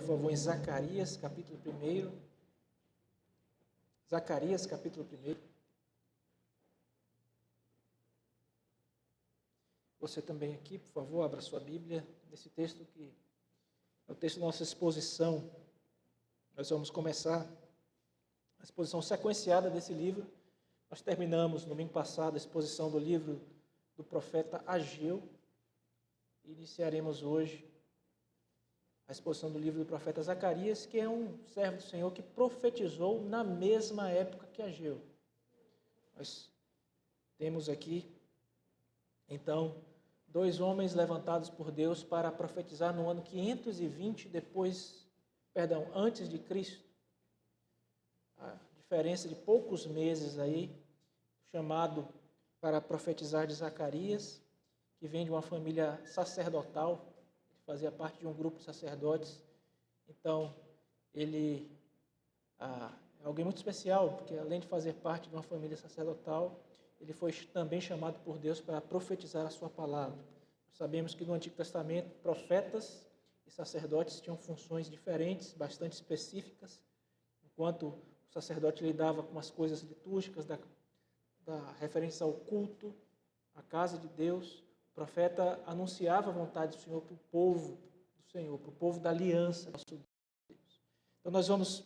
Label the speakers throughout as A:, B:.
A: favor, em Zacarias, capítulo 1. Zacarias, capítulo 1. Você também aqui, por favor, abra sua Bíblia, nesse texto que é o texto da nossa exposição. Nós vamos começar a exposição sequenciada desse livro. Nós terminamos, no domingo passado, a exposição do livro do profeta Ageu. E iniciaremos hoje a exposição do livro do profeta Zacarias, que é um servo do Senhor que profetizou na mesma época que Ageu. Nós temos aqui, então, dois homens levantados por Deus para profetizar no ano 520 antes de Cristo. A diferença de poucos meses aí, chamado para profetizar de Zacarias, que vem de uma família sacerdotal, fazia parte de um grupo de sacerdotes. Então, ele é alguém muito especial, porque além de fazer parte de uma família sacerdotal, ele foi também chamado por Deus para profetizar a sua palavra. Sabemos que no Antigo Testamento, profetas e sacerdotes tinham funções diferentes, bastante específicas. Enquanto o sacerdote lidava com as coisas litúrgicas, da referência ao culto, à casa de Deus, o profeta anunciava a vontade do Senhor para o povo do Senhor, para o povo da aliança. Então nós vamos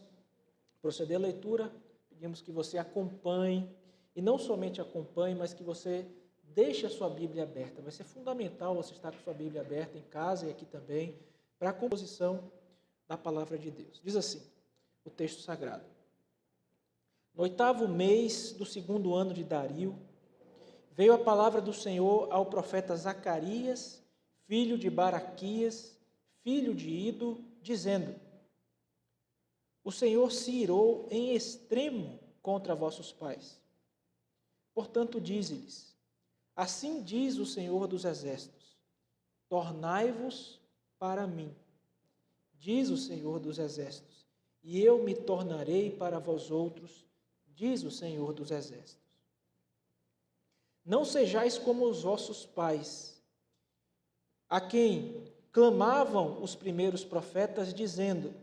A: proceder à leitura, pedimos que você acompanhe, e não somente acompanhe, mas que você deixe a sua Bíblia aberta. Vai ser fundamental você estar com a sua Bíblia aberta em casa e aqui também, para a composição da palavra de Deus. Diz assim, o texto sagrado. No 8º mês do 2º ano de Dario, veio a palavra do Senhor ao profeta Zacarias, filho de Baraquias, filho de Ido, dizendo: O Senhor se irou em extremo contra vossos pais. Portanto, dize-lhes: Assim diz o Senhor dos Exércitos: Tornai-vos para mim, diz o Senhor dos Exércitos, e eu me tornarei para vós outros, diz o Senhor dos Exércitos. Não sejais como os vossos pais, a quem clamavam os primeiros profetas, dizendo: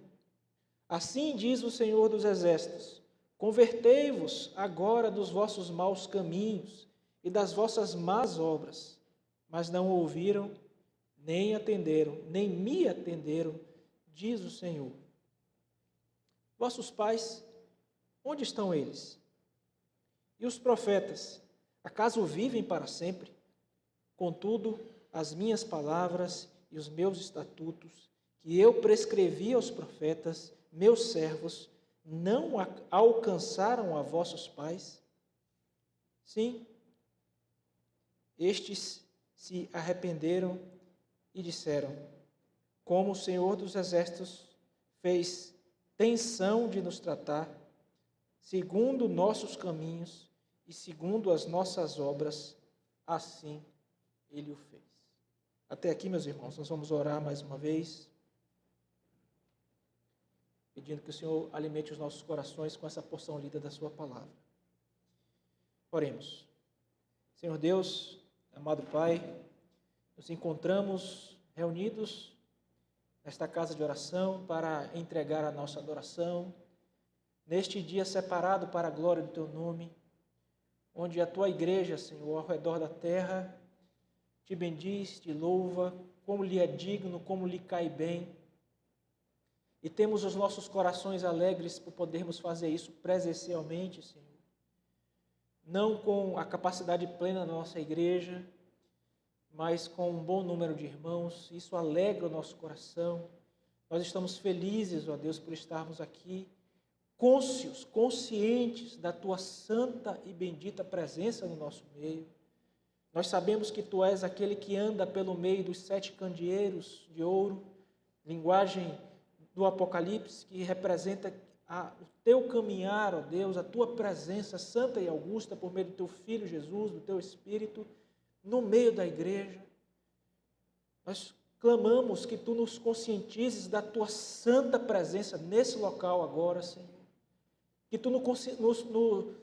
A: Assim diz o Senhor dos Exércitos: Convertei-vos agora dos vossos maus caminhos e das vossas más obras. Mas não ouviram, nem atenderam, nem me atenderam, diz o Senhor. Vossos pais, onde estão eles? E os profetas, acaso vivem para sempre? Contudo, as minhas palavras e os meus estatutos, que eu prescrevi aos profetas, meus servos, não alcançaram a vossos pais? Sim, estes se arrependeram e disseram: Como o Senhor dos Exércitos fez tensão de nos tratar, segundo nossos caminhos e segundo as nossas obras, assim Ele o fez. Até aqui, meus irmãos, nós vamos orar mais uma vez, pedindo que o Senhor alimente os nossos corações com essa porção lida da sua palavra. Oremos. Senhor Deus, amado Pai, nos encontramos reunidos nesta casa de oração para entregar a nossa adoração, neste dia separado para a glória do Teu nome, onde a Tua igreja, Senhor, ao redor da terra, te bendiz, te louva, como lhe é digno, como lhe cai bem. E temos os nossos corações alegres por podermos fazer isso presencialmente, Senhor. Não com a capacidade plena da nossa igreja, mas com um bom número de irmãos. Isso alegra o nosso coração. Nós estamos felizes, ó Deus, por estarmos aqui, cônscios, conscientes da Tua santa e bendita presença no nosso meio. Nós sabemos que Tu és aquele que anda pelo meio dos 7 candeeiros de ouro, linguagem do Apocalipse, que representa o Teu caminhar, ó Deus, a Tua presença santa e augusta por meio do Teu Filho Jesus, do Teu Espírito, no meio da igreja. Nós clamamos que Tu nos conscientizes da Tua santa presença nesse local agora, Senhor. Que Tu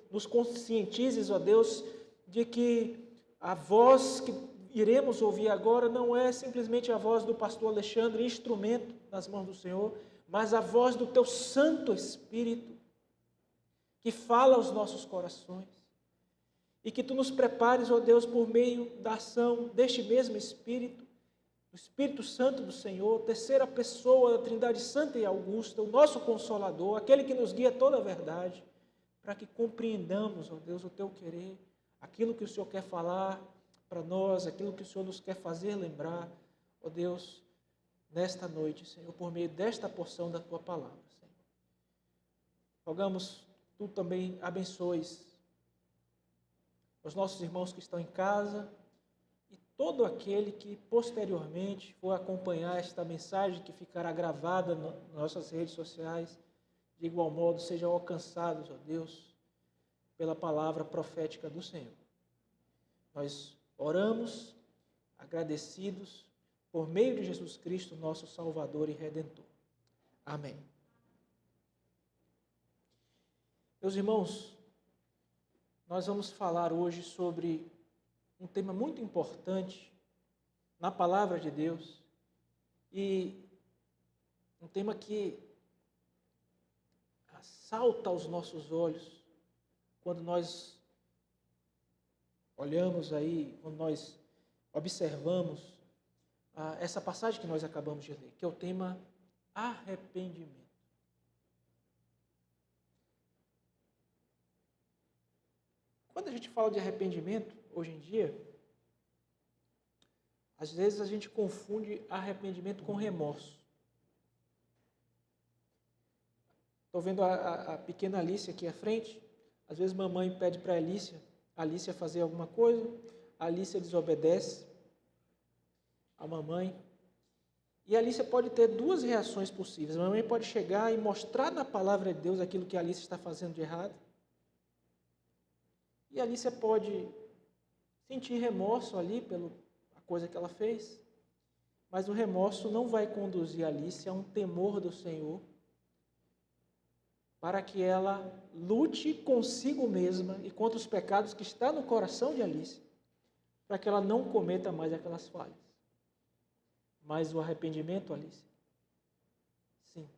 A: nos conscientizes, ó Deus, de que a voz que iremos ouvir agora não é simplesmente a voz do pastor Alexandre, instrumento nas mãos do Senhor, mas a voz do Teu Santo Espírito, que fala aos nossos corações. E que Tu nos prepares, ó Deus, por meio da ação deste mesmo Espírito, o Espírito Santo do Senhor, terceira pessoa da Trindade Santa e Augusta, o nosso Consolador, aquele que nos guia toda a verdade, para que compreendamos, ó Deus, o Teu querer, aquilo que o Senhor quer falar para nós, aquilo que o Senhor nos quer fazer lembrar, ó Deus, nesta noite, Senhor, por meio desta porção da Tua palavra, Senhor. Rogamos, Tu também abençoes os nossos irmãos que estão em casa e todo aquele que posteriormente for acompanhar esta mensagem que ficará gravada nas nossas redes sociais, de igual modo sejam alcançados, ó Deus, pela palavra profética do Senhor. Nós oramos, agradecidos, por meio de Jesus Cristo, nosso Salvador e Redentor. Amém. Meus irmãos, nós vamos falar hoje sobre um tema muito importante na palavra de Deus e um tema que salta aos nossos olhos quando nós olhamos aí, quando nós observamos essa passagem que nós acabamos de ler, que é o tema arrependimento. Quando a gente fala de arrependimento, hoje em dia, às vezes a gente confunde arrependimento com remorso. Estou vendo a pequena Alicia aqui à frente. Às vezes mamãe pede para a Alicia fazer alguma coisa, a Alicia desobedece a mamãe. E a Alicia pode ter duas reações possíveis. A mamãe pode chegar e mostrar na palavra de Deus aquilo que a Alicia está fazendo de errado. E a Alicia pode sentir remorso ali pela coisa que ela fez, mas o remorso não vai conduzir a Alicia a um temor do Senhor, para que ela lute consigo mesma e contra os pecados que estão no coração de Alicia, para que ela não cometa mais aquelas falhas. Mas o arrependimento, Alicia, sim,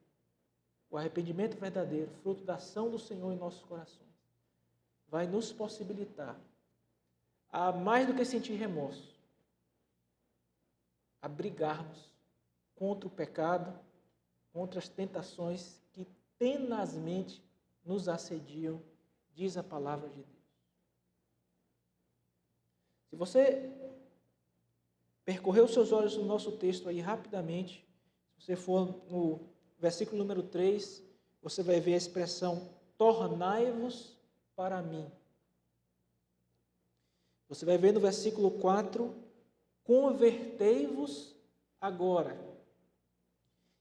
A: o arrependimento verdadeiro, fruto da ação do Senhor em nossos corações, vai nos possibilitar a, mais do que sentir remorso, a brigarmos contra o pecado, contra as tentações que tenazmente nos assediam, diz a palavra de Deus. Se você percorrer os seus olhos no nosso texto aí rapidamente, se você for no versículo número 3, você vai ver a expressão tornai-vos para mim. Você vai ver no versículo 4, convertei-vos agora.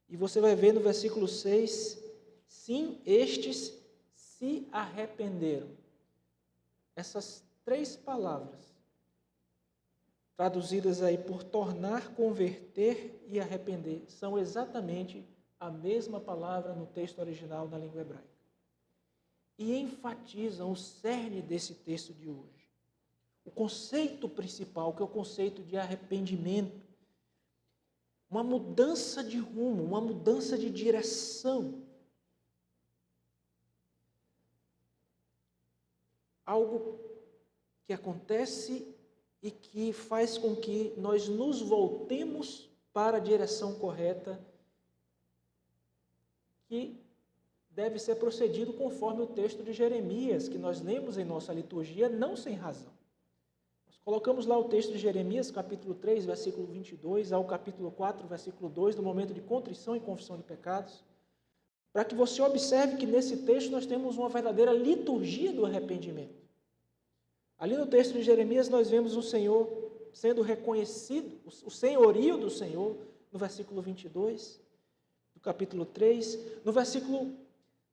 A: E você vai ver no versículo 6, sim, estes se arrependeram. Essas três palavras, traduzidas aí por tornar, converter e arrepender, são exatamente a mesma palavra no texto original na língua hebraica. E enfatizam o cerne desse texto de hoje. O conceito principal, que é o conceito de arrependimento. Uma mudança de rumo, uma mudança de direção. Algo que acontece e que faz com que nós nos voltemos para a direção correta, que deve ser procedido conforme o texto de Jeremias, que nós lemos em nossa liturgia, não sem razão. Nós colocamos lá o texto de Jeremias, capítulo 3, versículo 22, ao capítulo 4, versículo 2, no momento de contrição e confissão de pecados, para que você observe que nesse texto nós temos uma verdadeira liturgia do arrependimento. Ali no texto de Jeremias nós vemos o Senhor sendo reconhecido, o senhorio do Senhor, no versículo 22, do capítulo 3, no versículo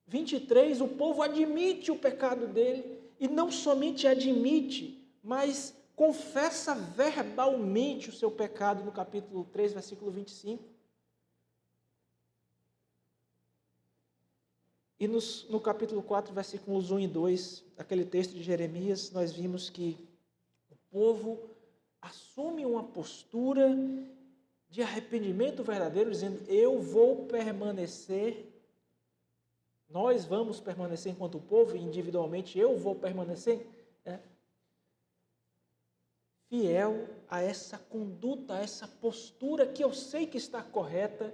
A: 23, o povo admite o pecado dele, e não somente admite, mas confessa verbalmente o seu pecado, no capítulo 3, versículo 25. E no capítulo 4, versículos 1 e 2, aquele texto de Jeremias, nós vimos que o povo assume uma postura de arrependimento verdadeiro, dizendo: eu vou permanecer, nós vamos permanecer enquanto povo, individualmente eu vou permanecer, fiel a essa conduta, a essa postura que eu sei que está correta.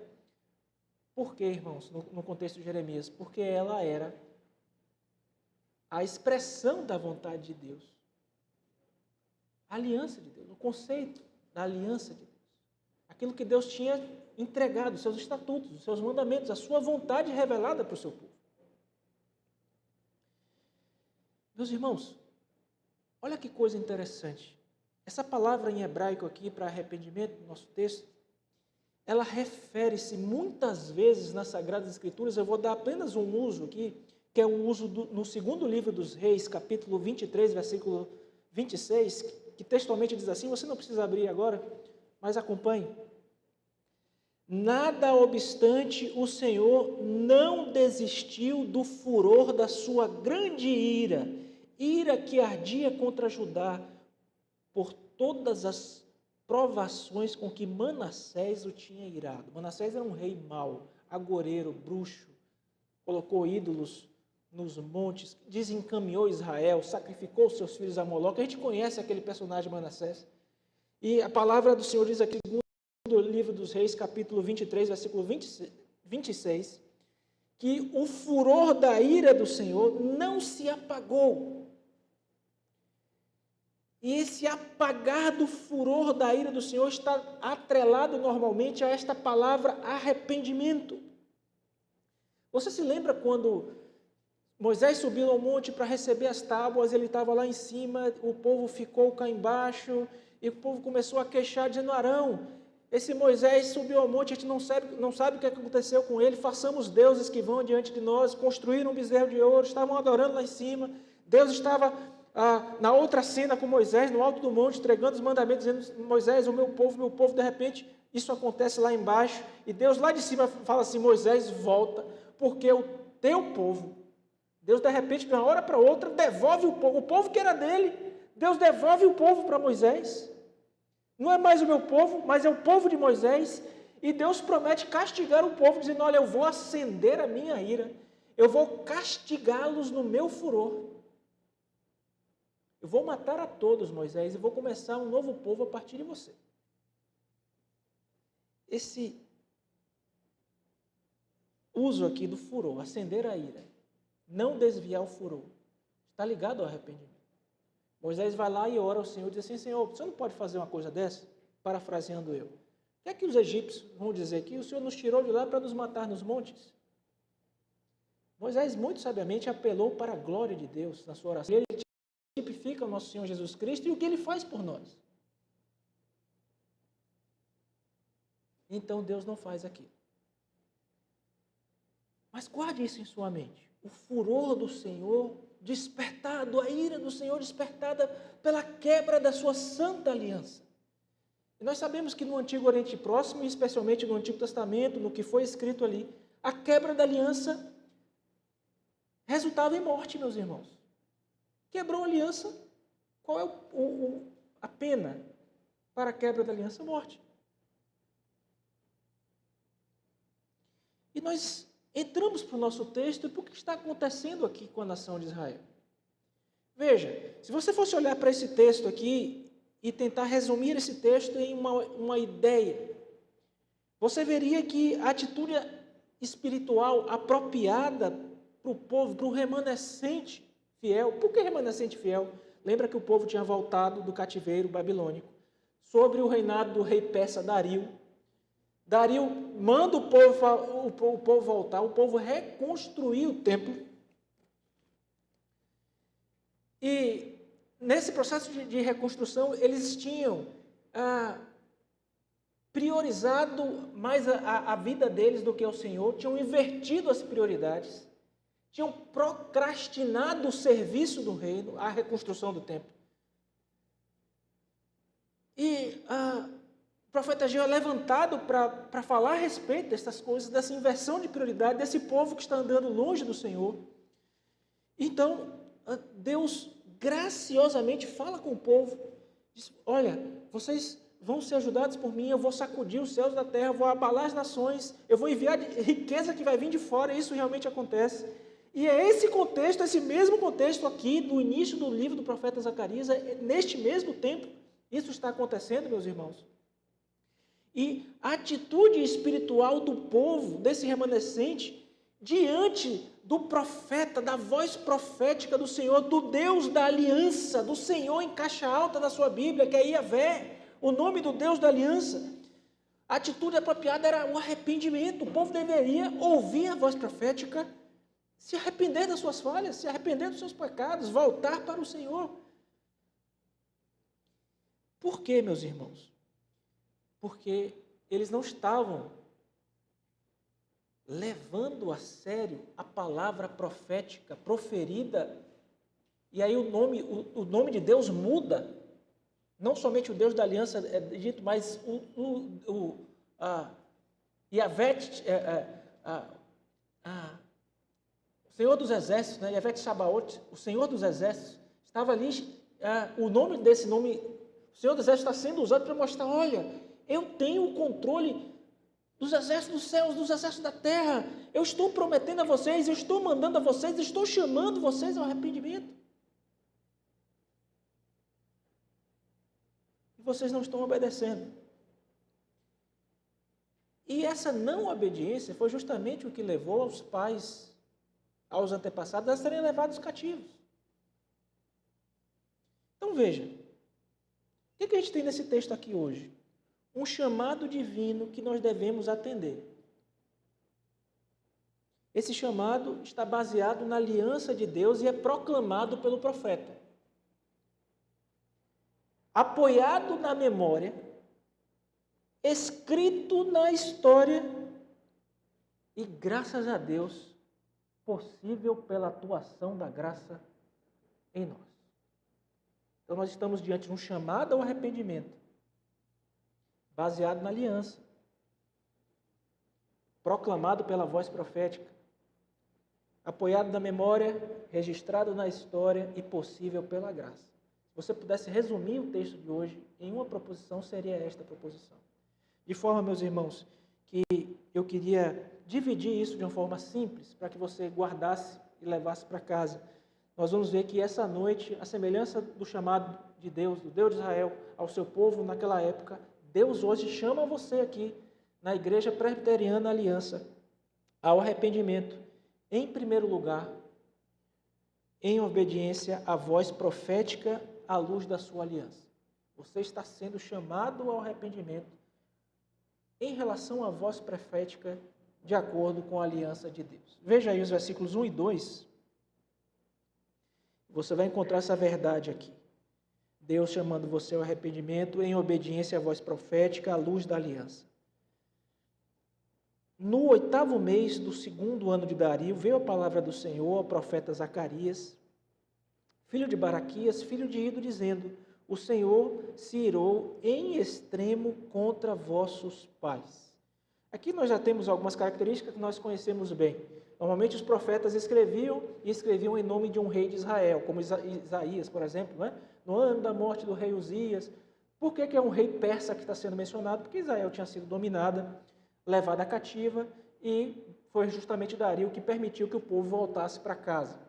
A: Por quê, irmãos, no contexto de Jeremias? Porque ela era a expressão da vontade de Deus. A aliança de Deus, o conceito da aliança de Deus. Aquilo que Deus tinha entregado, os seus estatutos, os seus mandamentos, a sua vontade revelada para o seu povo. Meus irmãos, olha que coisa interessante. Essa palavra em hebraico aqui para arrependimento, no nosso texto, ela refere-se muitas vezes nas Sagradas Escrituras. Eu vou dar apenas um uso aqui, que é o uso no segundo livro dos Reis, capítulo 23, versículo 26, que textualmente diz assim, você não precisa abrir agora, mas acompanhe. Nada obstante, o Senhor não desistiu do furor da sua grande ira que ardia contra Judá, por todas as provações com que Manassés o tinha irado. Manassés era um rei mau, agoreiro, bruxo, colocou ídolos nos montes, desencaminhou Israel, sacrificou seus filhos a Moloque. A gente conhece aquele personagem Manassés. E a palavra do Senhor diz aqui, no livro dos Reis, capítulo 23, versículo 26, que o furor da ira do Senhor não se apagou. E esse apagar do furor da ira do Senhor está atrelado normalmente a esta palavra arrependimento. Você se lembra quando Moisés subiu ao monte para receber as tábuas, ele estava lá em cima, o povo ficou cá embaixo, e o povo começou a queixar, dizendo: Arão, esse Moisés subiu ao monte, a gente não sabe o que aconteceu com ele, façamos deuses que vão diante de nós, construíram um bezerro de ouro, estavam adorando lá em cima, Deus estava na outra cena com Moisés, no alto do monte, entregando os mandamentos, dizendo: Moisés, o meu povo, de repente, isso acontece lá embaixo, e Deus lá de cima fala assim: Moisés, volta, porque o teu povo, Deus de repente, de uma hora para outra, devolve o povo que era dele, Deus devolve o povo para Moisés, não é mais o meu povo, mas é o povo de Moisés, e Deus promete castigar o povo, dizendo: olha, eu vou acender a minha ira, eu vou castigá-los no meu furor. Eu vou matar a todos, Moisés, e vou começar um novo povo a partir de você. Esse uso aqui do furor, acender a ira, não desviar o furor, está ligado ao arrependimento. Moisés vai lá e ora ao Senhor, diz assim: Senhor, você não pode fazer uma coisa dessa? Parafraseando eu. O que é que os egípcios vão dizer aqui? O Senhor nos tirou de lá para nos matar nos montes. Moisés muito sabiamente apelou para a glória de Deus na sua oração. Ele tipifica o nosso Senhor Jesus Cristo e o que Ele faz por nós. Então Deus não faz aquilo. Mas guarde isso em sua mente. O furor do Senhor despertado, a ira do Senhor despertada pela quebra da sua santa aliança. E nós sabemos que no Antigo Oriente Próximo, e especialmente no Antigo Testamento, no que foi escrito ali, a quebra da aliança resultava em morte, meus irmãos. Quebrou a aliança, qual é a pena para a quebra da aliança? Morte. E nós entramos para o nosso texto e por que está acontecendo aqui com a nação de Israel? Veja, se você fosse olhar para esse texto aqui e tentar resumir esse texto em uma ideia, você veria que a atitude espiritual apropriada para o povo, para o remanescente fiel. Por que remanescente fiel? Lembra que o povo tinha voltado do cativeiro babilônico, sobre o reinado do rei persa Dario. Dario manda o povo voltar, o povo reconstruir o templo. E nesse processo de reconstrução, eles tinham priorizado mais a vida deles do que o Senhor, tinham invertido as prioridades, tinham procrastinado o serviço do reino, a reconstrução do templo. E o profeta Ageu é levantado para falar a respeito dessas coisas, dessa inversão de prioridade, desse povo que está andando longe do Senhor. Então, Deus graciosamente fala com o povo, diz: olha, vocês vão ser ajudados por mim, eu vou sacudir os céus da terra, eu vou abalar as nações, eu vou enviar riqueza que vai vir de fora, isso realmente acontece. E é esse contexto, esse mesmo contexto aqui, do início do livro do profeta Zacarias, neste mesmo tempo, isso está acontecendo, meus irmãos. E a atitude espiritual do povo, desse remanescente, diante do profeta, da voz profética do Senhor, do Deus da aliança, do Senhor em caixa alta da sua Bíblia, que é Iavé, o nome do Deus da aliança. A atitude apropriada era o arrependimento. O povo deveria ouvir a voz profética, se arrepender das suas falhas, se arrepender dos seus pecados, voltar para o Senhor. Por quê, meus irmãos? Porque eles não estavam levando a sério a palavra profética proferida, e aí o nome de Deus muda. Não somente o Deus da aliança é dito, mas o Iavé, o Senhor dos Exércitos, né? Iavé Sabaoth, o Senhor dos Exércitos, estava ali, o nome desse nome, o Senhor dos Exércitos está sendo usado para mostrar, olha, eu tenho o controle dos exércitos dos céus, dos exércitos da terra, eu estou prometendo a vocês, eu estou mandando a vocês, estou chamando vocês ao arrependimento. E vocês não estão obedecendo. E essa não obediência foi justamente o que levou os pais, aos antepassados, a serem levados cativos. Então veja, o que a gente tem nesse texto aqui hoje? Um chamado divino que nós devemos atender. Esse chamado está baseado na aliança de Deus e é proclamado pelo profeta. Apoiado na memória, escrito na história e, graças a Deus, possível pela atuação da graça em nós. Então, nós estamos diante de um chamado ao arrependimento, baseado na aliança, proclamado pela voz profética, apoiado na memória, registrado na história e possível pela graça. Se você pudesse resumir o texto de hoje em uma proposição, seria esta proposição. De forma, meus irmãos, que eu queria dividir isso de uma forma simples, para que você guardasse e levasse para casa. Nós vamos ver que essa noite, a semelhança do chamado de Deus, do Deus de Israel, ao seu povo naquela época, Deus hoje chama você aqui, na Igreja Presbiteriana Aliança, ao arrependimento, em primeiro lugar, em obediência à voz profética à luz da sua aliança. Você está sendo chamado ao arrependimento em relação à voz profética de acordo com a aliança de Deus. Veja aí os versículos 1 e 2. Você vai encontrar essa verdade aqui. Deus chamando você ao arrependimento em obediência à voz profética à luz da aliança. No 8º mês do 2º ano de Dario, veio a palavra do Senhor ao profeta Zacarias, filho de Baraquias, filho de Ido, dizendo: o Senhor se irou em extremo contra vossos pais. Aqui nós já temos algumas características que nós conhecemos bem. Normalmente os profetas escreviam em nome de um rei de Israel, como Isaías, por exemplo, né? No ano da morte do rei Uzias. Por que é um rei persa que está sendo mencionado? Porque Israel tinha sido dominada, levada cativa, e foi justamente Dario que permitiu que o povo voltasse para casa.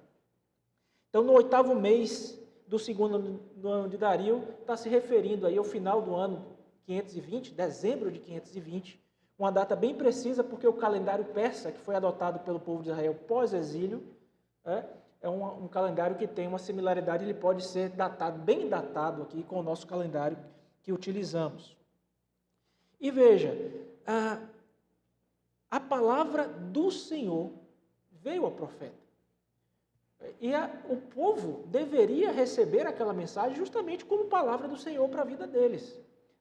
A: Então, no 8º mês do 2º ano de Dario, está se referindo aí ao final do ano 520, dezembro de 520, uma data bem precisa, porque o calendário persa, que foi adotado pelo povo de Israel pós-exílio, é um calendário que tem uma similaridade, ele pode ser datado, bem datado aqui com o nosso calendário que utilizamos. E veja, a palavra do Senhor veio ao profeta. E o povo deveria receber aquela mensagem justamente como palavra do Senhor para a vida deles.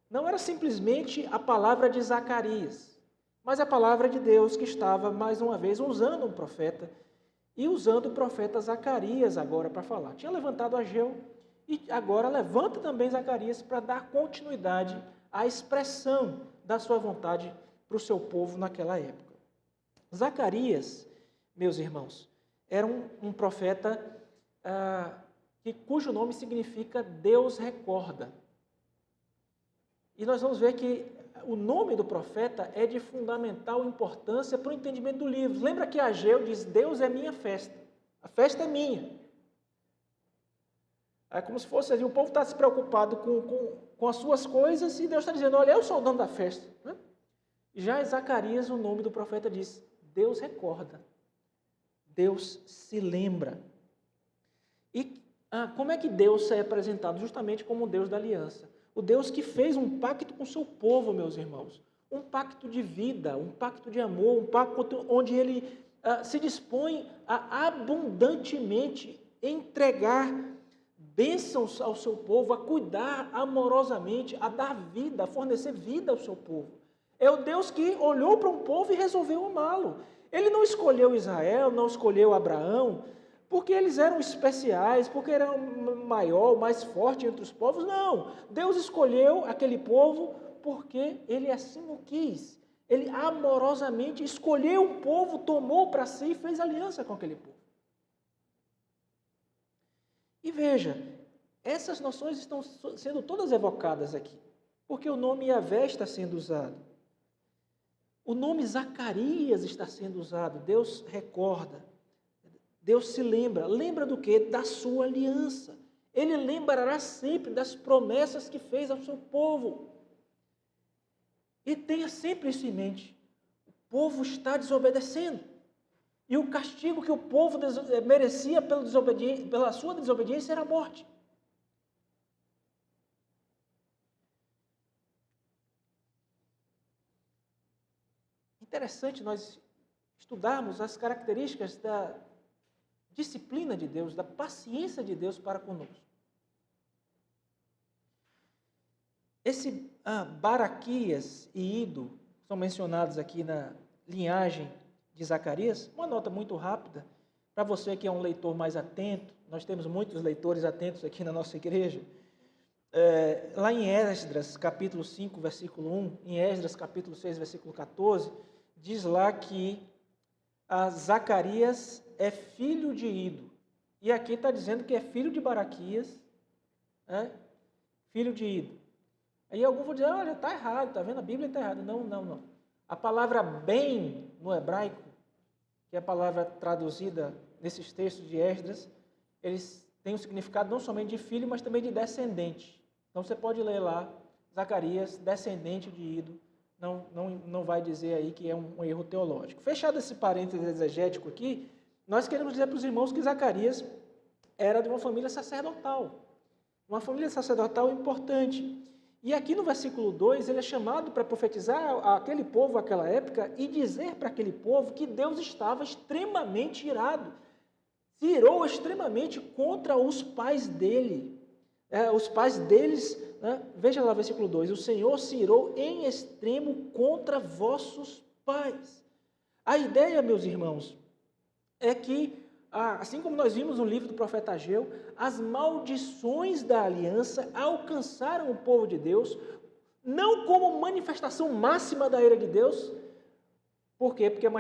A: Não era simplesmente a palavra de Zacarias, mas a palavra de Deus que estava, mais uma vez, usando um profeta e usando o profeta Zacarias agora para falar. Tinha levantado Ageu e agora levanta também Zacarias para dar continuidade à expressão da sua vontade para o seu povo naquela época. Zacarias, meus irmãos, era um profeta cujo nome significa Deus recorda. E nós vamos ver que o nome do profeta é de fundamental importância para o entendimento do livro. Lembra que Ageu diz, Deus é minha festa, a festa é minha. É como se fosse assim, o povo está se preocupado com as suas coisas e Deus está dizendo, olha, eu sou o dono da festa. Né? Já em Zacarias, o nome do profeta diz, Deus recorda, Deus se lembra. E como é que Deus é apresentado? Justamente como o Deus da aliança. O Deus que fez um pacto com o seu povo, meus irmãos. Um pacto de vida, um pacto de amor, um pacto onde Ele se dispõe a abundantemente entregar bênçãos ao seu povo, a cuidar amorosamente, a dar vida, a fornecer vida ao seu povo. É o Deus que olhou para um povo e resolveu amá-lo. Ele não escolheu Israel, não escolheu Abraão, porque eles eram especiais, porque eram maior, mais forte entre os povos. Não, Deus escolheu aquele povo porque Ele assim o quis. Ele amorosamente escolheu um povo, tomou para si e fez aliança com aquele povo. E veja, essas noções estão sendo todas evocadas aqui, porque o nome Yahvé está sendo usado. O nome Zacarias está sendo usado. Deus recorda. Deus se lembra. Lembra do quê? Da sua aliança. Ele lembrará sempre das promessas que fez ao seu povo. E tenha sempre isso em mente. O povo está desobedecendo. E o castigo que o povo merecia pela sua desobediência era a morte. Interessante nós estudarmos as características da disciplina de Deus, da paciência de Deus para conosco. Esse Baraquias e Ido são mencionados aqui na linhagem de Zacarias. Uma nota muito rápida, para você que é um leitor mais atento, nós temos muitos leitores atentos aqui na nossa igreja. Lá em Esdras, capítulo 5, versículo 1, em Esdras, capítulo 6, versículo 14, diz lá que Zacarias é filho de Ido. E aqui está dizendo que é filho de Baraquias, filho de Ido. Aí alguns vão dizer, olha, está errado, está vendo? A Bíblia está errada. Não. A palavra bem, no hebraico, que é a palavra traduzida nesses textos de Esdras, eles têm um significado não somente de filho, mas também de descendente. Então você pode ler lá, Zacarias, descendente de Ido, não vai dizer aí que é um erro teológico. Fechado esse parênteses exegético aqui, nós queremos dizer para os irmãos que Zacarias era de uma família sacerdotal. Uma família sacerdotal importante. E aqui no versículo 2, ele é chamado para profetizar aquele povo, aquela época, e dizer para aquele povo que Deus estava extremamente irado. Se irou extremamente contra os pais dele. Os pais deles, veja lá o versículo 2, o Senhor se irou em extremo contra vossos pais. A ideia, meus irmãos, é que, assim como nós vimos no livro do profeta Ageu, as maldições da aliança alcançaram o povo de Deus, não como manifestação máxima da ira de Deus. Por quê? Porque a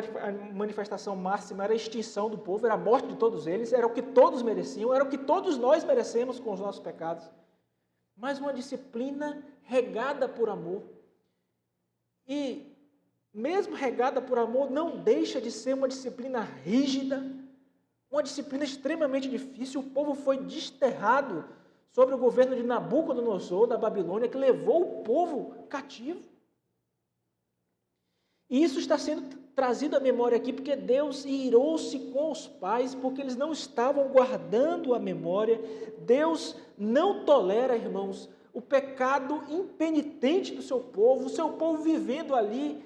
A: manifestação máxima era a extinção do povo, era a morte de todos eles, era o que todos mereciam, era o que todos nós merecemos com os nossos pecados. Mas uma disciplina regada por amor. E, mesmo regada por amor, não deixa de ser uma disciplina rígida, uma disciplina extremamente difícil. O povo foi desterrado sob o governo de Nabucodonosor, da Babilônia, que levou o povo cativo. E isso está sendo trazido à memória aqui, porque Deus irou-se com os pais, porque eles não estavam guardando a memória. Deus não tolera, irmãos, o pecado impenitente do seu povo, o seu povo vivendo ali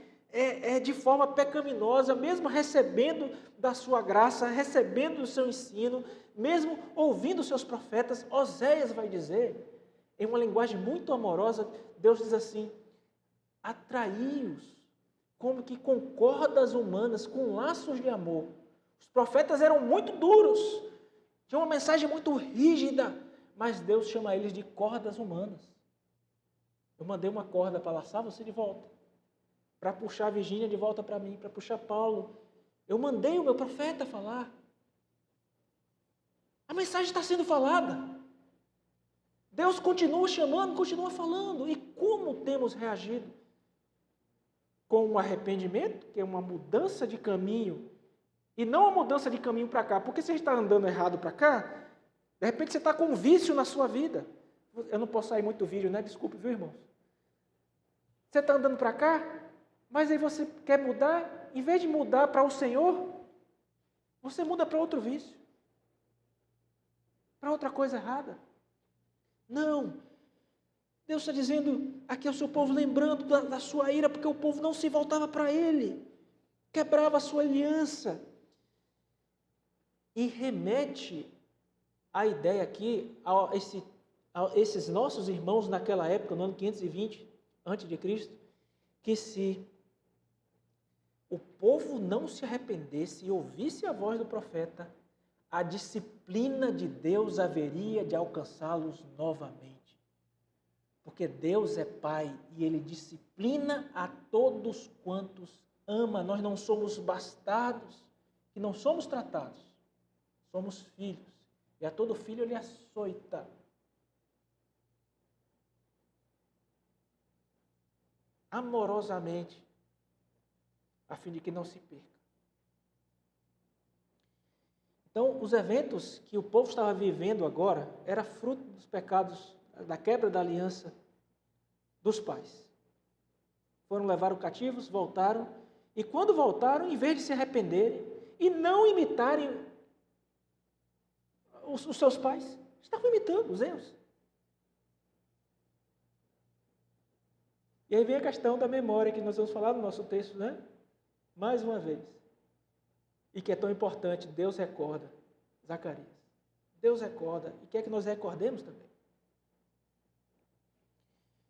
A: de forma pecaminosa, mesmo recebendo da sua graça, recebendo do seu ensino, mesmo ouvindo os seus profetas. Oséias vai dizer, em uma linguagem muito amorosa, Deus diz assim, atraí-os como que com cordas humanas, com laços de amor. Os profetas eram muito duros, tinham uma mensagem muito rígida, mas Deus chama eles de cordas humanas. Eu mandei uma corda para laçar você de volta, para puxar a Virgínia de volta para mim, para puxar Paulo. Eu mandei o meu profeta falar. A mensagem está sendo falada. Deus continua chamando, continua falando. E como temos reagido? Com um arrependimento, que é uma mudança de caminho, e não uma mudança de caminho para cá, porque você está andando errado para cá, de repente você está com um vício na sua vida. Eu não posso sair muito do vídeo, né? Desculpe, viu, irmãos? Você está andando para cá, mas aí você quer mudar, em vez de mudar para o Senhor, você muda para outro vício, para outra coisa errada. Não. Deus está dizendo aqui ao seu povo, lembrando da sua ira, porque o povo não se voltava para Ele, quebrava a sua aliança. E remete a ideia aqui, a esses nossos irmãos naquela época, no ano 520 a.C., que se o povo não se arrependesse e ouvisse a voz do profeta, a disciplina de Deus haveria de alcançá-los novamente. Porque Deus é Pai e Ele disciplina a todos quantos ama. Nós não somos bastardos e não somos tratados. Somos filhos. E a todo filho Ele açoita. Amorosamente, a fim de que não se perca. Então, os eventos que o povo estava vivendo agora era fruto dos pecados, da quebra da aliança dos pais. Foram levados cativos, voltaram, e quando voltaram, em vez de se arrependerem e não imitarem os seus pais, estavam imitando os erros. E aí vem a questão da memória que nós vamos falar no nosso texto, né? Mais uma vez. E que é tão importante, Deus recorda, Zacarias. Deus recorda e quer que nós recordemos também.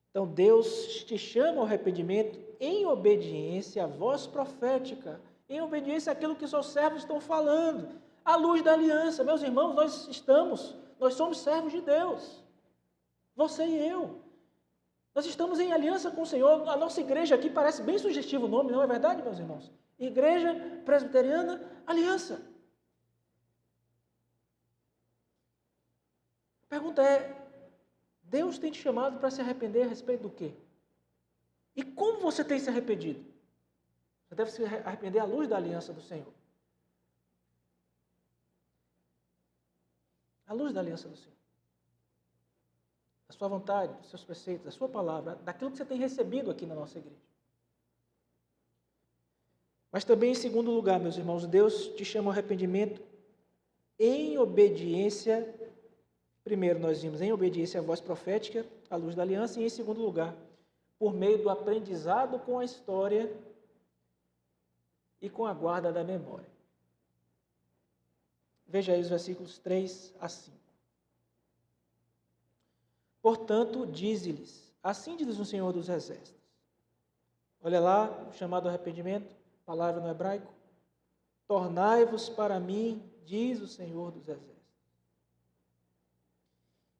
A: Então, Deus te chama ao arrependimento em obediência à voz profética, em obediência àquilo que seus servos estão falando, à luz da aliança. Meus irmãos, nós somos servos de Deus, você e eu. Nós estamos em aliança com o Senhor. A nossa igreja aqui parece bem sugestivo o nome, não é verdade, meus irmãos? Igreja Presbiteriana Aliança. A pergunta é, Deus tem te chamado para se arrepender a respeito do quê? E como você tem se arrependido? Você deve se arrepender à luz da aliança do Senhor. À luz da aliança do Senhor. Da sua vontade, dos seus preceitos, da sua palavra, daquilo que você tem recebido aqui na nossa igreja. Mas também, em segundo lugar, meus irmãos, Deus te chama ao arrependimento em obediência. Primeiro, nós vimos em obediência à voz profética, à luz da aliança, e em segundo lugar, por meio do aprendizado com a história e com a guarda da memória. Veja aí os versículos 3 a 5. Portanto, dize-lhes, assim diz o Senhor dos Exércitos. Olha lá, o chamado arrependimento, palavra no hebraico. Tornai-vos para mim, diz o Senhor dos Exércitos.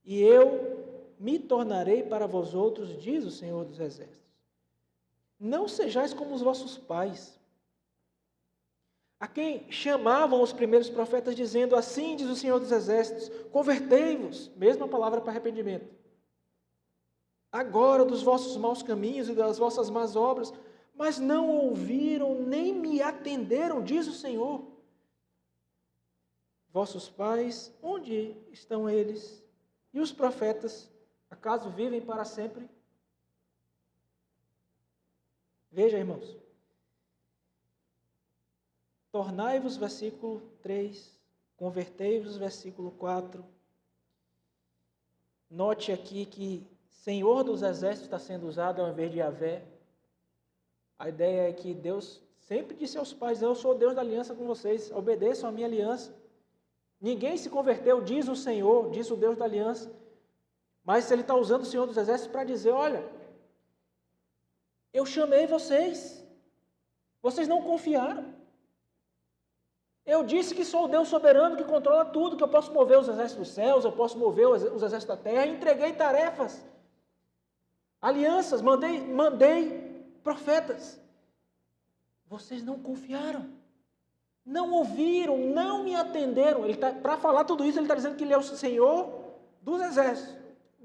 A: E eu me tornarei para vós outros, diz o Senhor dos Exércitos. Não sejais como os vossos pais, a quem chamavam os primeiros profetas, dizendo, assim diz o Senhor dos Exércitos, convertei-vos, mesma palavra para arrependimento, agora dos vossos maus caminhos e das vossas más obras, mas não ouviram nem me atenderam, diz o Senhor. Vossos pais, onde estão eles? E os profetas, acaso vivem para sempre? Veja, irmãos. Tornai-vos, versículo 3, convertei-vos, versículo 4. Note aqui que Senhor dos Exércitos está sendo usado ao invés de Yahvé. A ideia é que Deus sempre disse aos pais, eu sou o Deus da aliança com vocês, obedeçam a minha aliança. Ninguém se converteu, diz o Senhor, diz o Deus da aliança. Mas Ele está usando o Senhor dos Exércitos para dizer, olha, eu chamei vocês, vocês não confiaram. Eu disse que sou o Deus soberano que controla tudo, que eu posso mover os exércitos dos céus, eu posso mover os exércitos da terra, entreguei tarefas, alianças, mandei profetas. Vocês não confiaram, não ouviram, não me atenderam. Para falar tudo isso, ele está dizendo que Ele é o Senhor dos exércitos,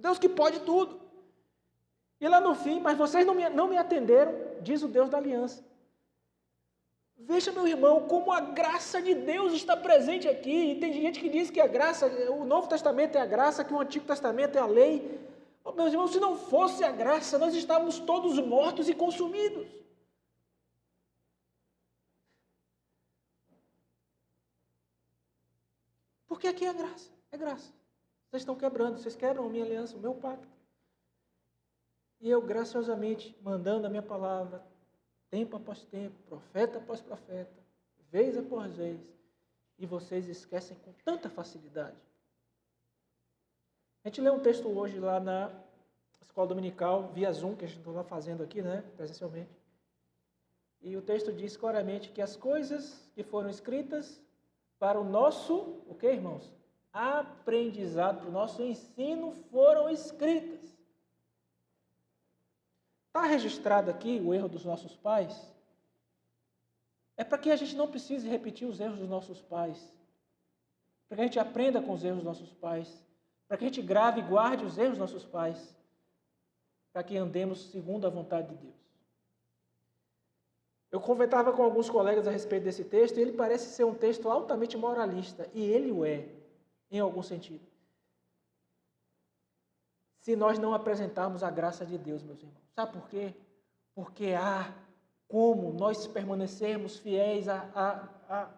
A: Deus que pode tudo. E lá no fim, mas vocês não me atenderam, diz o Deus da aliança. Veja, meu irmão, como a graça de Deus está presente aqui. E tem gente que diz que a graça, o Novo Testamento é a graça, que o Antigo Testamento é a lei. Oh, meus irmãos, se não fosse a graça, nós estávamos todos mortos e consumidos. Porque aqui é graça, é graça. Vocês estão quebrando, vocês quebram a minha aliança, o meu pacto. E eu, graciosamente, mandando a minha palavra, tempo após tempo, profeta após profeta, vez após vez, e vocês esquecem com tanta facilidade. A gente lê um texto hoje lá na escola dominical, via Zoom, que a gente está lá fazendo aqui, né, presencialmente. E o texto diz claramente que as coisas que foram escritas para o nosso, o que, irmãos? Aprendizado, para o nosso ensino foram escritas. Está registrado aqui o erro dos nossos pais? É para que a gente não precise repetir os erros dos nossos pais. Para que a gente aprenda com os erros dos nossos pais. Para que a gente grave e guarde os erros dos nossos pais. Para que andemos segundo a vontade de Deus. Eu conversava com alguns colegas a respeito desse texto e ele parece ser um texto altamente moralista. E ele o é, em algum sentido. Se nós não apresentarmos a graça de Deus, meus irmãos. Sabe por quê? Porque há como nós permanecermos fiéis a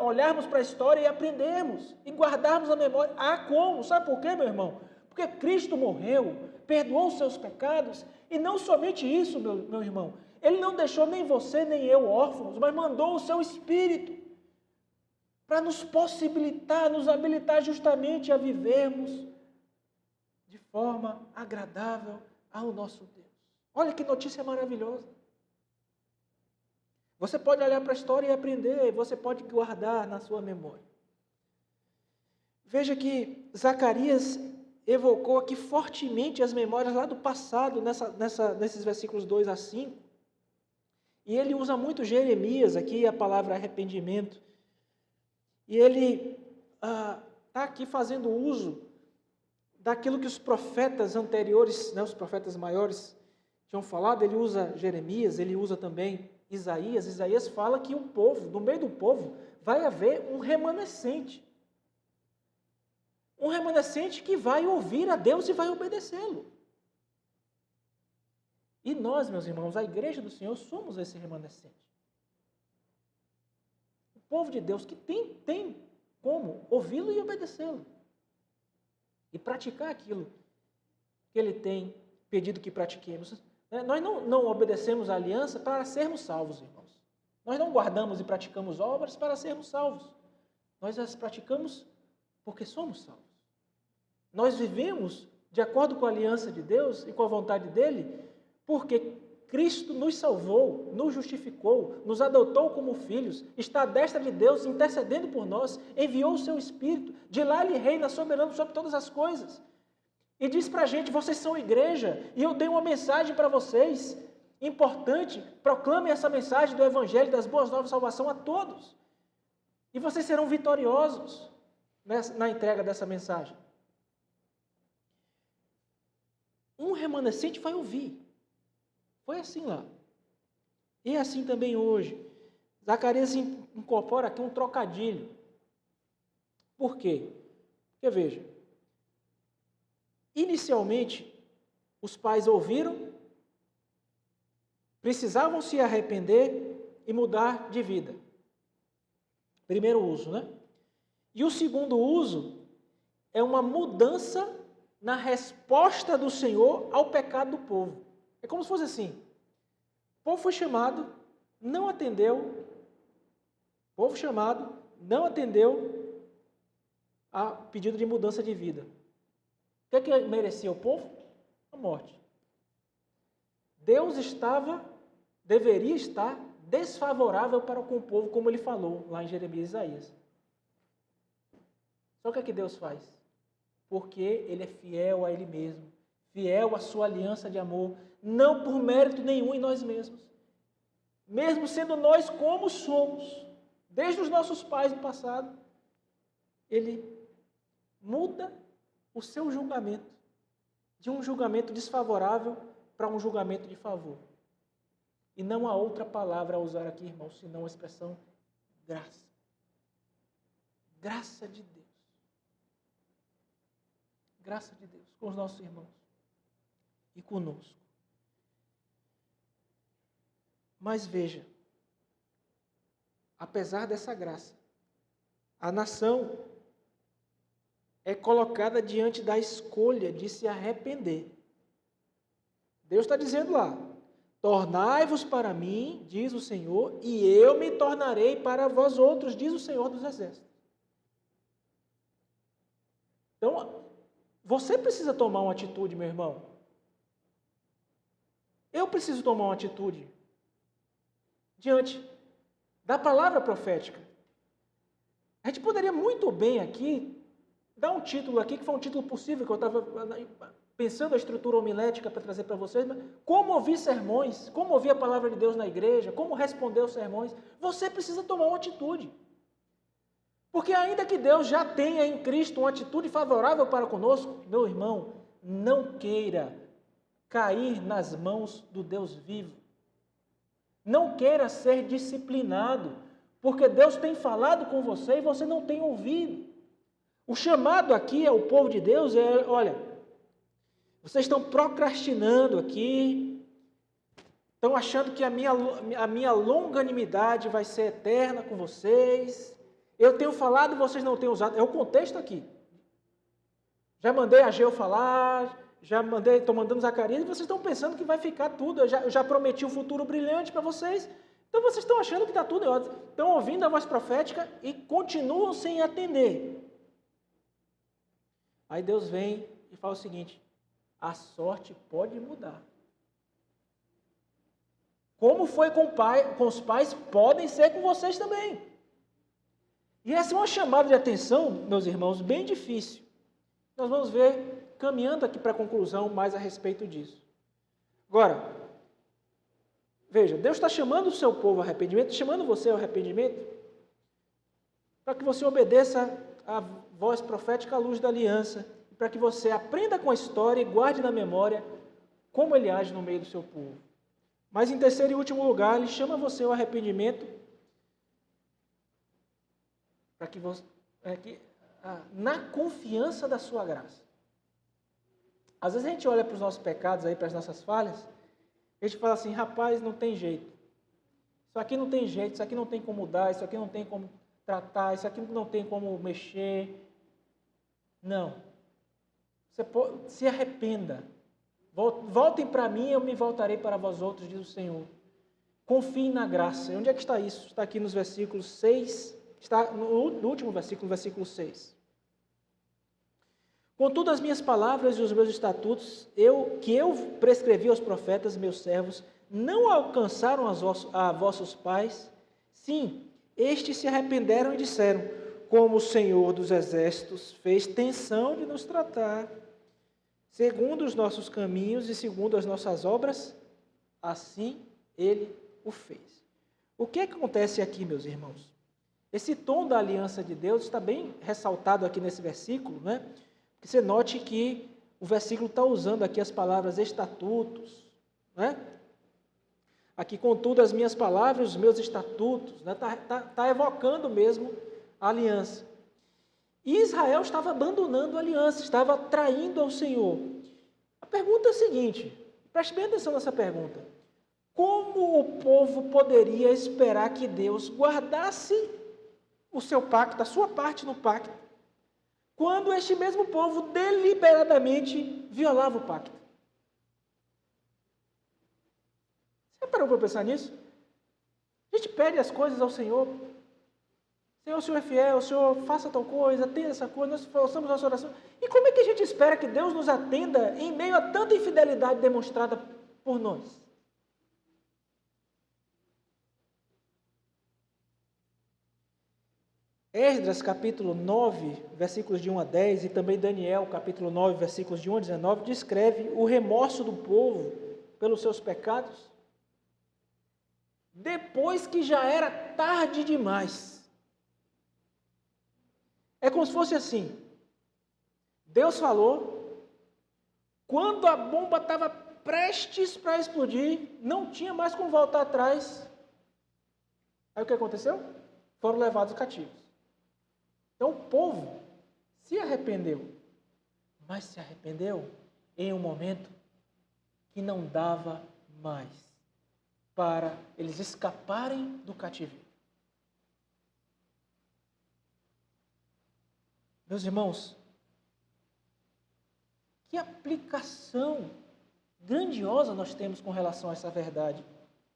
A: olharmos para a história e aprendermos, e guardarmos a memória. Há como, sabe por quê, meu irmão? Porque Cristo morreu, perdoou os seus pecados, e não somente isso, meu irmão, Ele não deixou nem você nem eu órfãos, mas mandou o seu Espírito para nos possibilitar, nos habilitar justamente a vivermos de forma agradável ao nosso Deus. Olha que notícia maravilhosa. Você pode olhar para a história e aprender, você pode guardar na sua memória. Veja que Zacarias evocou aqui fortemente as memórias lá do passado, nesses versículos 2 a 5. E ele usa muito Jeremias aqui, a palavra arrependimento. E ele está aqui fazendo uso daquilo que os profetas anteriores, né, os profetas maiores, tinham falado. Ele usa Jeremias, ele usa também Isaías. Isaías fala que o povo, no meio do povo, vai haver um remanescente. Um remanescente que vai ouvir a Deus e vai obedecê-lo. E nós, meus irmãos, a igreja do Senhor, somos esse remanescente. O povo de Deus que tem como ouvi-lo e obedecê-lo. E praticar aquilo que Ele tem pedido que pratiquemos. Nós não obedecemos a aliança para sermos salvos, irmãos. Nós não guardamos e praticamos obras para sermos salvos. Nós as praticamos porque somos salvos. Nós vivemos de acordo com a aliança de Deus e com a vontade dEle, porque Cristo nos salvou, nos justificou, nos adotou como filhos, está à destra de Deus intercedendo por nós, enviou o seu Espírito, de lá Ele reina soberano sobre todas as coisas. E diz para a gente: vocês são igreja, e eu dei uma mensagem para vocês, importante, proclamem essa mensagem do Evangelho, das boas novas de salvação a todos. E vocês serão vitoriosos na entrega dessa mensagem. Um remanescente vai ouvir. Foi assim lá. E é assim também hoje. Zacarias incorpora aqui um trocadilho. Por quê? Porque veja, inicialmente, os pais ouviram, precisavam se arrepender e mudar de vida. Primeiro uso, né? E o segundo uso é uma mudança na resposta do Senhor ao pecado do povo. É como se fosse assim: o povo foi chamado, não atendeu, o povo chamado não atendeu a pedido de mudança de vida. O que merecia o povo? A morte. Deus deveria estar desfavorável para com o povo, como Ele falou lá em Jeremias e Isaías. Só que o que Deus faz? Porque Ele é fiel a Ele mesmo, fiel à sua aliança de amor, não por mérito nenhum em nós mesmos. Mesmo sendo nós como somos, desde os nossos pais do passado, Ele muda o seu julgamento de um julgamento desfavorável para um julgamento de favor. E não há outra palavra a usar aqui, irmãos, senão a expressão graça. Graça de Deus. Graça de Deus com os nossos irmãos e conosco. Mas veja, apesar dessa graça, a nação é colocada diante da escolha de se arrepender. Deus está dizendo lá, tornai-vos para mim, diz o Senhor, e eu me tornarei para vós outros, diz o Senhor dos Exércitos. Então, você precisa tomar uma atitude, meu irmão. Eu preciso tomar uma atitude diante da palavra profética. A gente poderia muito bem aqui dar um título aqui, que foi um título possível, que eu estava pensando a estrutura homilética para trazer para vocês, mas como ouvir sermões, como ouvir a palavra de Deus na igreja, como responder os sermões. Você precisa tomar uma atitude. Porque ainda que Deus já tenha em Cristo uma atitude favorável para conosco, meu irmão, não queira cair nas mãos do Deus vivo. Não queira ser disciplinado, porque Deus tem falado com você e você não tem ouvido. O chamado aqui ao povo de Deus é, olha, vocês estão procrastinando aqui, estão achando que a minha longanimidade vai ser eterna com vocês. Eu tenho falado e vocês não têm usado. É o contexto aqui. Já mandei a Ageu falar, estou mandando Zacarias, e vocês estão pensando que vai ficar tudo. Eu já prometi um futuro brilhante para vocês. Então vocês estão achando que está tudo em ordem. Estão ouvindo a voz profética e continuam sem atender. Aí Deus vem e fala o seguinte: a sorte pode mudar. Como foi com os pais, podem ser com vocês também. E essa é uma chamada de atenção, meus irmãos, bem difícil. Nós vamos ver, caminhando aqui para a conclusão, mais a respeito disso. Agora, veja, Deus está chamando o seu povo ao arrependimento, chamando você ao arrependimento, para que você obedeça a voz profética à luz da aliança, para que você aprenda com a história e guarde na memória como ele age no meio do seu povo. Mas em terceiro e último lugar, ele chama você ao arrependimento para que você, na confiança da sua graça. Às vezes a gente olha para os nossos pecados, aí, para as nossas falhas, a gente fala assim, rapaz, não tem jeito. Isso aqui não tem jeito, isso aqui não tem como mudar, isso aqui não tem como tratar, isso aqui não tem como mexer. Não. Se arrependa. Voltem para mim, eu me voltarei para vós outros, diz o Senhor. Confiem na graça. E onde é que está isso? Está aqui nos versículos 6, está no último versículo, versículo 6. Contudo, as minhas palavras e os meus estatutos, que eu prescrevi aos profetas, meus servos, não alcançaram a vossos pais? Sim, estes se arrependeram e disseram, como o Senhor dos Exércitos fez tensão de nos tratar, segundo os nossos caminhos e segundo as nossas obras, assim Ele o fez. O que acontece aqui, meus irmãos? Esse tom da aliança de Deus está bem ressaltado aqui nesse versículo, né? Porque você note que o versículo está usando aqui as palavras estatutos, né? Aqui, contudo, as minhas palavras, os meus estatutos, né? Tá evocando mesmo a aliança. E Israel estava abandonando a aliança, estava traindo ao Senhor. A pergunta é a seguinte, preste bem atenção nessa pergunta. Como o povo poderia esperar que Deus guardasse o seu pacto, a sua parte no pacto, quando este mesmo povo deliberadamente violava o pacto? Você parou para pensar nisso? A gente pede as coisas ao Senhor. Senhor, o Senhor é fiel, o Senhor faça tal coisa, tenha essa coisa, nós façamos nossa oração. E como é que a gente espera que Deus nos atenda em meio a tanta infidelidade demonstrada por nós? Esdras, capítulo 9, versículos de 1 a 10, e também Daniel, capítulo 9, versículos de 1 a 19, descreve o remorso do povo pelos seus pecados, depois que já era tarde demais. É como se fosse assim, Deus falou, Quando a bomba estava prestes para explodir, não tinha mais como voltar atrás. Aí o que aconteceu? Foram levados cativos. Então o povo se arrependeu, mas se arrependeu em um momento que não dava mais para eles escaparem do cativeiro. Meus irmãos, que aplicação grandiosa nós temos com relação a essa verdade,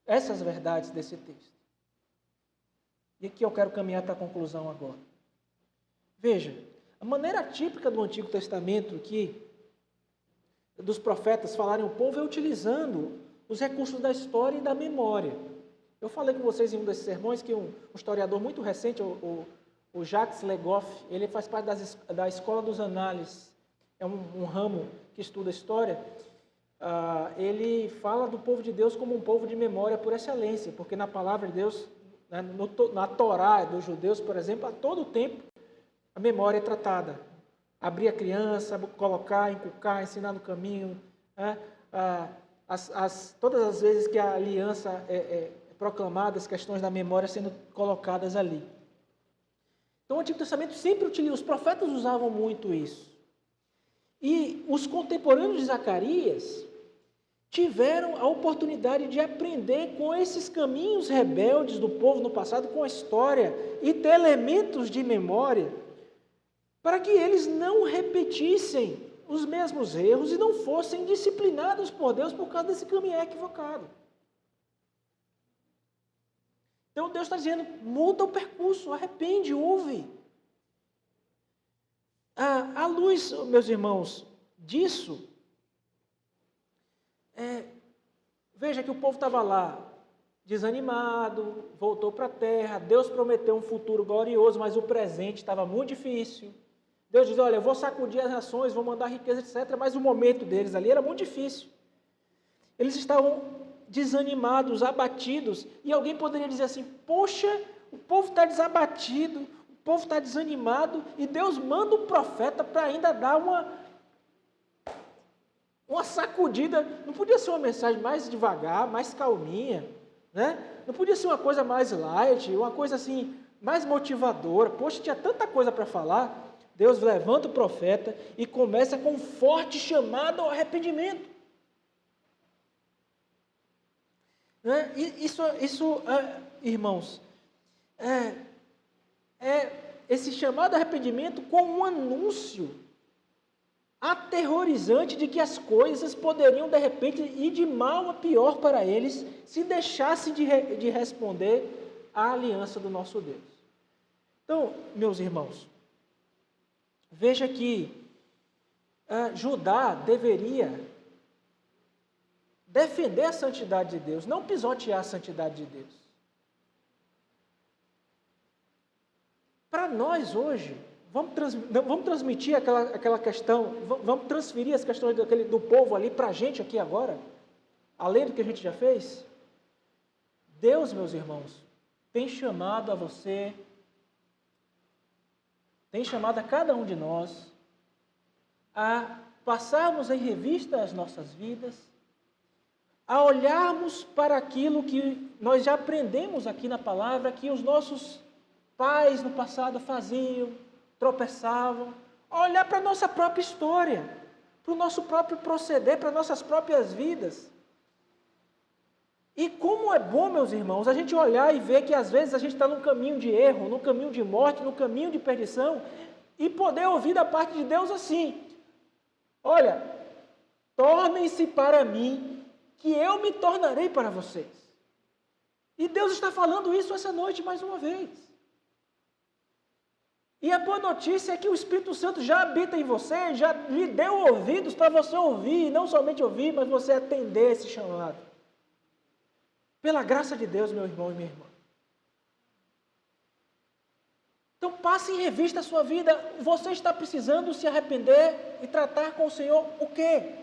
A: essas verdades desse texto. E aqui eu quero caminhar para a conclusão agora. Veja, a maneira típica do Antigo Testamento dos profetas falarem ao povo é utilizando os recursos da história e da memória. Eu falei com vocês em um desses sermões que um historiador muito recente, o Jacques Legoff, ele faz parte da Escola dos Análises, é um ramo que estuda história. Ele fala do povo de Deus como um povo de memória por excelência, porque na palavra de Deus, na Torá dos judeus, por exemplo, a todo tempo a memória é tratada. Abrir a criança, colocar, inculcar, ensinar no caminho, todas as vezes que a aliança é proclamada, as questões da memória sendo colocadas ali. Então o Antigo Testamento sempre utiliza, os profetas usavam muito isso. E os contemporâneos de Zacarias tiveram a oportunidade de aprender com esses caminhos rebeldes do povo no passado, com a história, e ter elementos de memória, para que eles não repetissem os mesmos erros e não fossem disciplinados por Deus por causa desse caminho equivocado. Então Deus está dizendo, muda o percurso, arrepende, ouve. À luz, meus irmãos, disso, veja que o povo estava lá, desanimado, voltou para a terra, Deus prometeu um futuro glorioso, mas o presente estava muito difícil. Deus diz, olha, eu vou sacudir as nações, vou mandar riqueza, etc., mas o momento deles ali era muito difícil. Eles estavam desanimados, abatidos, e alguém poderia dizer assim, poxa, o povo está desabatido, o povo está desanimado, e Deus manda um profeta para ainda dar uma sacudida. Não podia ser uma mensagem mais devagar, mais calminha, né? Não podia ser uma coisa mais light, uma coisa assim, mais motivadora. Poxa, tinha tanta coisa para falar. Deus levanta o profeta e começa com um forte chamado ao arrependimento. Né? Isso, irmãos, esse chamado ao arrependimento com um anúncio aterrorizante de que as coisas poderiam, de repente, ir de mal a pior para eles se deixassem de responder à aliança do nosso Deus. Então, meus irmãos, veja que Judá deveria defender a santidade de Deus, não pisotear a santidade de Deus. Para nós hoje, vamos transmitir aquela questão, vamos transferir as questões do povo ali para a gente aqui agora, além do que a gente já fez? Deus, meus irmãos, tem chamado a você, tem chamado a cada um de nós a passarmos em revista as nossas vidas, a olharmos para aquilo que nós já aprendemos aqui na palavra, que os nossos pais no passado faziam, tropeçavam, a olhar para a nossa própria história, para o nosso próprio proceder, para nossas próprias vidas. E como é bom, meus irmãos, a gente olhar e ver que às vezes a gente está num caminho de erro, num caminho de morte, num caminho de perdição, e poder ouvir da parte de Deus assim, olha, tornem-se para mim, que eu me tornarei para vocês. E Deus está falando isso essa noite mais uma vez. E a boa notícia é que o Espírito Santo já habita em você, já lhe deu ouvidos para você ouvir, e não somente ouvir, mas você atender esse chamado. Pela graça de Deus, meu irmão e minha irmã. Então passe em revista a sua vida. Você está precisando se arrepender e tratar com o Senhor o quê?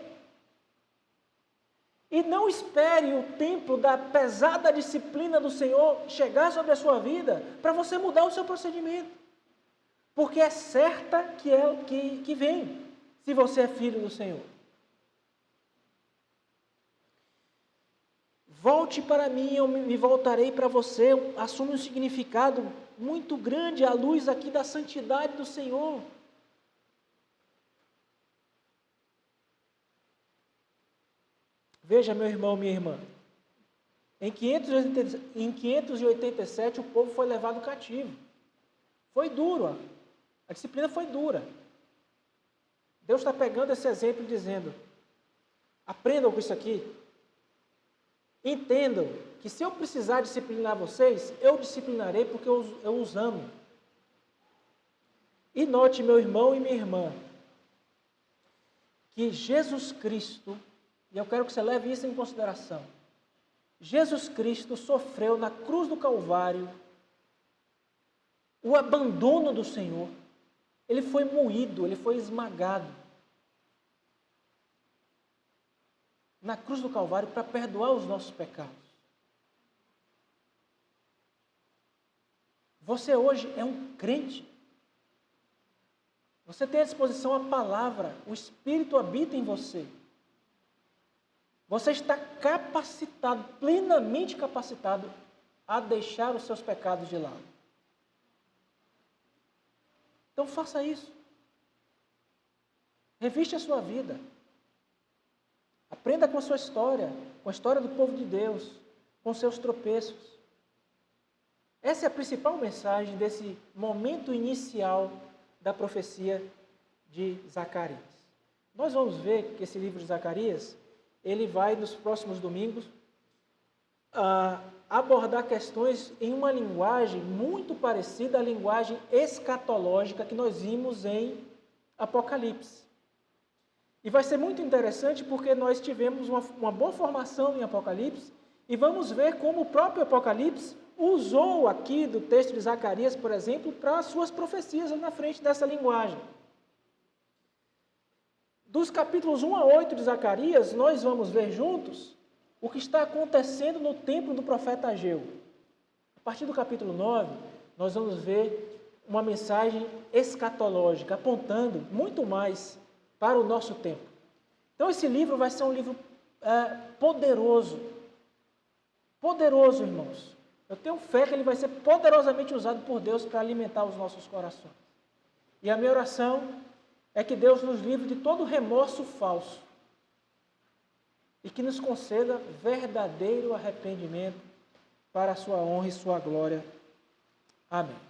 A: E não espere o tempo da pesada disciplina do Senhor chegar sobre a sua vida para você mudar o seu procedimento. Porque é certa que vem, se você é filho do Senhor. Volte para mim, eu me voltarei para você. Assume um significado muito grande à luz aqui da santidade do Senhor. Veja, meu irmão, minha irmã, em 587 o povo foi levado cativo. Foi duro, a disciplina foi dura. Deus está pegando esse exemplo e dizendo, aprendam com isso aqui. Entendam que se eu precisar disciplinar vocês, eu disciplinarei porque eu os amo. E note, meu irmão e minha irmã, que Jesus Cristo, e eu quero que você leve isso em consideração, Jesus Cristo sofreu na cruz do Calvário o abandono do Senhor. Ele foi moído, ele foi esmagado na cruz do Calvário para perdoar os nossos pecados. Você hoje é um crente. Você tem à disposição a palavra, o Espírito habita em você. Você está capacitado, plenamente capacitado, a deixar os seus pecados de lado. Então faça isso. Reviste a sua vida. Aprenda com a sua história, com a história do povo de Deus, com seus tropeços. Essa é a principal mensagem desse momento inicial da profecia de Zacarias. Nós vamos ver que esse livro de Zacarias, ele vai nos próximos domingos abordar questões em uma linguagem muito parecida à linguagem escatológica que nós vimos em Apocalipse. E vai ser muito interessante porque nós tivemos uma boa formação em Apocalipse e vamos ver como o próprio Apocalipse usou aqui do texto de Zacarias, por exemplo, para as suas profecias na frente dessa linguagem. Dos capítulos 1 a 8 de Zacarias, nós vamos ver juntos o que está acontecendo no templo do profeta Ageu. A partir do capítulo 9, nós vamos ver uma mensagem escatológica, apontando muito mais para o nosso tempo. Então, esse livro vai ser um livro poderoso. Poderoso, irmãos. Eu tenho fé que ele vai ser poderosamente usado por Deus para alimentar os nossos corações. E a minha oração é que Deus nos livre de todo remorso falso e que nos conceda verdadeiro arrependimento para a sua honra e sua glória. Amém.